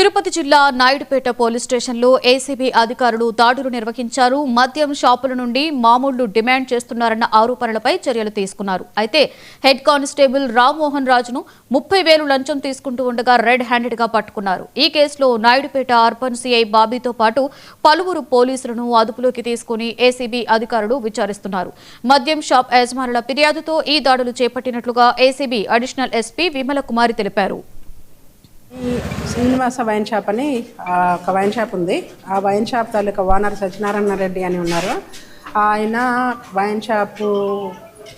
తిరుపతి జిల్లా నాయుడుపేట పోలీస్ స్టేషన్లో ఏసీబీ అధికారులు దాడులు నిర్వహించారు. మద్యం షాపుల నుండి మామూళ్లు డిమాండ్ చేస్తున్నారన్న ఆరోపణలపై చర్యలు తీసుకున్నారు. అయితే హెడ్ కానిస్టేబుల్ రామ్మోహన్ రాజును 30,000 లంచం తీసుకుంటూ ఉండగా రెడ్ హ్యాండెడ్ గా పట్టుకున్నారు. ఈ కేసులో నాయుడుపేట అర్బన్ సీఐ బాబీతో పాటు పలువురు పోలీసులను అదుపులోకి తీసుకుని ఏసీబీ అధికారులు విచారిస్తున్నారు. మద్యం షాప్ యజమానుల ఫిర్యాదుతో ఈ దాడులు చేపట్టినట్లుగా ఏసీబీ అడిషనల్ ఎస్పీ విమల కుమారి తెలిపారు. శ్రీనివాస వైన్ షాప్ అని ఒక వైన్ షాప్ ఉంది. ఆ వైన్ షాప్ తాలూకా ఓనర్ సత్యనారాయణ రెడ్డి అని ఉన్నారు. ఆయన వైన్ షాపు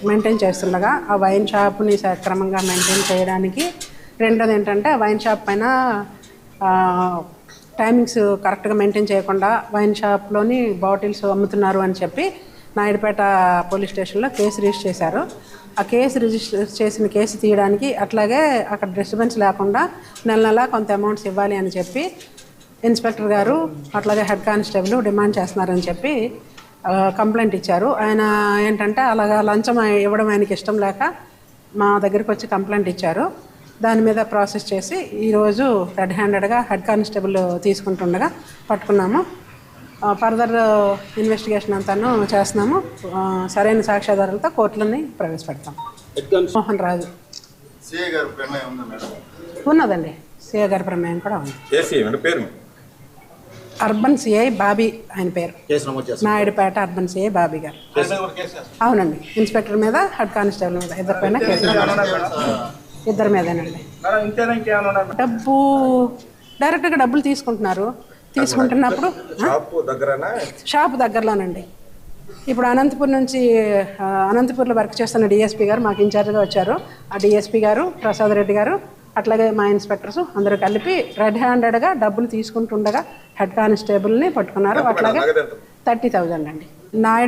మెయింటైన్ చేస్తుండగా ఆ వైన్ షాప్ని సక్రమంగా మెయింటైన్ చేయడానికి, రెండోది ఏంటంటే వైన్ షాప్ పైన టైమింగ్స్ కరెక్ట్గా మెయింటైన్ చేయకుండా వైన్ షాప్లోని బాటిల్స్ అమ్ముతున్నారు అని చెప్పి నాయుడుపేట పోలీస్ స్టేషన్లో కేసు రిజిస్టర్ చేశారు. ఆ కేసు రిజిస్టర్ చేసిన కేసు తీయడానికి, అట్లాగే అక్కడ డిస్టర్బెన్స్ లేకుండా నెల కొంత అమౌంట్స్ ఇవ్వాలి అని చెప్పి ఇన్స్పెక్టర్ గారు అట్లాగే హెడ్ కానిస్టేబుల్ డిమాండ్ చేస్తున్నారని చెప్పి కంప్లైంట్ ఇచ్చారు. ఆయన ఏంటంటే అలాగా లంచం ఇవ్వడం ఆయనకి ఇష్టం లేక మా దగ్గరికి వచ్చి కంప్లైంట్ ఇచ్చారు. దాని మీద ప్రాసెస్ చేసి ఈరోజు రెడ్ హ్యాండెడ్గా హెడ్ కానిస్టేబుల్ తీసుకుంటుండగా పట్టుకున్నాము. ఫర్దర్ ఇన్వెస్టిగేషన్ అంతాను చేస్తున్నాము. సరైన సాక్ష్యాధారాలతో కోర్టులని ప్రవేశపెడతాం. మోహన్ రాజు ఉన్నదండి. సిఐ గారి ప్రమేయం కూడా ఉంది. అర్బన్ సిఐ బాబీ ఆయన పేరు. నాయుడుపేట అర్బన్ సిఐ బాబీ గారు. అవునండి. ఇన్స్పెక్టర్ మీద హెడ్ కానిస్టేబుల్ మీద ఇద్దరి పైన కేసు. ఇద్దరి మీదేనండి. డబ్బు డైరెక్ట్గా డబ్బులు తీసుకుంటున్నప్పుడు షాపు దగ్గరలోనండి. ఇప్పుడు అనంతపూర్లో వర్క్ చేస్తున్న డిఎస్పీ గారు మాకు ఇన్ఛార్జ్గా వచ్చారు. ఆ డిఎస్పీ గారు, ప్రసాద్ రెడ్డి గారు, అట్లాగే మా ఇన్స్పెక్టర్స్ అందరూ కలిపి రెడ్ హ్యాండెడ్గా డబ్బులు తీసుకుంటుండగా హెడ్ కానిస్టేబుల్ని పట్టుకున్నారు. అట్లాగే 30,000 అండి. నాయుడు